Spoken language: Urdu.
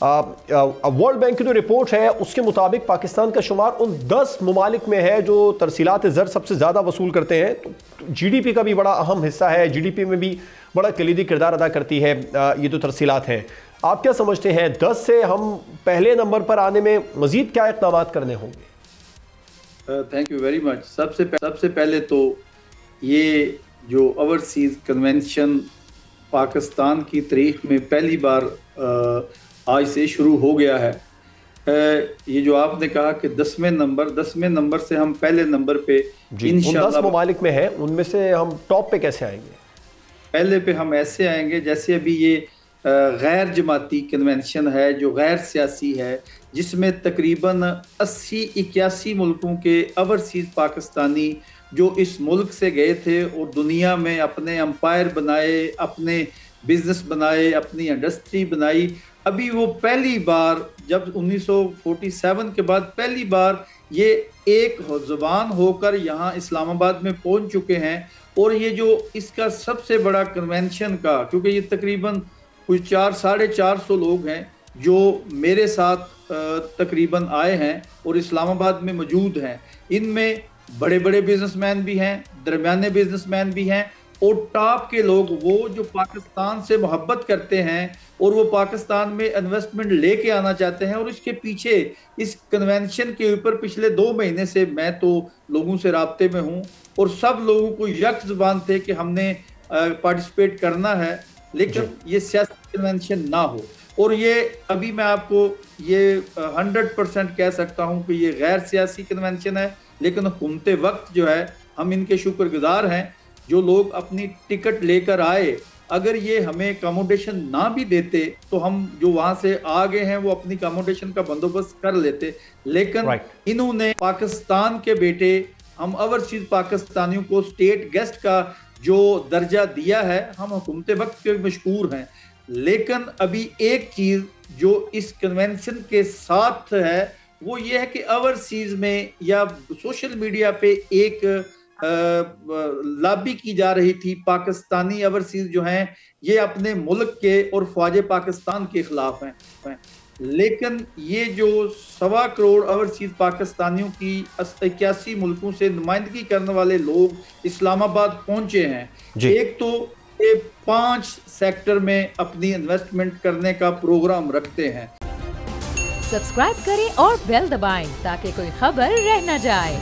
ورلڈ بینک کی جو رپورٹ ہے اس کے مطابق پاکستان کا شمار ان 10 ممالک میں ہے جو ترسیلات زر سب سے زیادہ وصول کرتے ہیں. جی ڈی پی کا بھی بڑا اہم حصہ ہے, جی ڈی پی میں بھی بڑا کلیدی کردار ادا کرتی ہے یہ جو ترسیلات ہیں. آپ کیا سمجھتے ہیں 10 سے ہم پہلے نمبر پر آنے میں مزید کیا اقدامات کرنے ہوں گے؟ Thank you very much. سب سے پہلے تو یہ جو اوورسیز کنونشن پاکستان کی تاریخ میں پہلی بار آج سے شروع ہو گیا ہے. یہ جو آپ نے کہا کہ 10ویں نمبر سے ہم پہلے نمبر پہ انشاءاللہ 10 ممالک میں ہیں, ان میں سے ہم ٹاپ پہ کیسے آئیں گے؟ پہلے پہ ہم ایسے آئیں گے جیسے ابھی یہ غیر جماعتی کنونشن ہے جو غیر سیاسی ہے, جس میں تقریباً 80-81 ملکوں کے اوورسیز پاکستانی جو اس ملک سے گئے تھے اور دنیا میں اپنے امپائر بنائے, اپنے بزنس بنائے, اپنی انڈسٹری بنائی. ابھی وہ پہلی بار جب 1947 کے بعد پہلی بار یہ ایک زبان ہو کر یہاں اسلام آباد میں پہنچ چکے ہیں. اور یہ جو اس کا سب سے بڑا کنونشن کا, کیونکہ یہ تقریباً کچھ 400-450 لوگ ہیں جو میرے ساتھ تقریباً آئے ہیں اور اسلام آباد میں موجود ہیں. ان میں بڑے بڑے بزنس مین بھی ہیں, درمیانے بزنس مین بھی ہیں, اور ٹاپ کے لوگ وہ جو پاکستان سے محبت کرتے ہیں اور وہ پاکستان میں انویسٹمنٹ لے کے آنا چاہتے ہیں. اور اس کے پیچھے اس کنونشن کے اوپر پچھلے 2 مہینے سے میں تو لوگوں سے رابطے میں ہوں اور سب لوگوں کو یک زبان تھے کہ ہم نے پارٹیسپیٹ کرنا ہے, لیکن یہ سیاسی کنونشن نہ ہو. اور یہ ابھی میں آپ کو یہ 100% کہہ سکتا ہوں کہ یہ غیر سیاسی کنونشن ہے, لیکن حکومت وقت جو ہے ہم ان کے شکر گزار ہیں. جو لوگ اپنی ٹکٹ لے کر آئے, اگر یہ ہمیں اکاموڈیشن نہ بھی دیتے تو ہم جو وہاں سے آ گئے ہیں وہ اپنی اکاموڈیشن کا بندوبست کر لیتے. لیکن انہوں نے پاکستان کے بیٹے ہم اوورسیز پاکستانیوں کو اسٹیٹ گیسٹ کا جو درجہ دیا ہے, ہم حکومت وقت کے مشکور ہیں. لیکن ابھی ایک چیز جو اس کنونشن کے ساتھ ہے وہ یہ ہے کہ اوورسیز میں یا سوشل میڈیا پہ ایک لابی کی جا رہی تھی, پاکستانی اوورسیز جو ہیں یہ اپنے ملک کے اور فوج پاکستان کے خلاف ہیں. لیکن یہ جو 1.25 کروڑ اوورسیز پاکستانیوں کی 81 ملکوں سے نمائندگی کرنے والے لوگ اسلام آباد پہنچے ہیں, ایک تو 5 سیکٹر میں اپنی انویسٹمنٹ کرنے کا پروگرام رکھتے ہیں. سبسکرائب کریں اور بیل دبائیں تاکہ کوئی خبر رہ نہ جائے.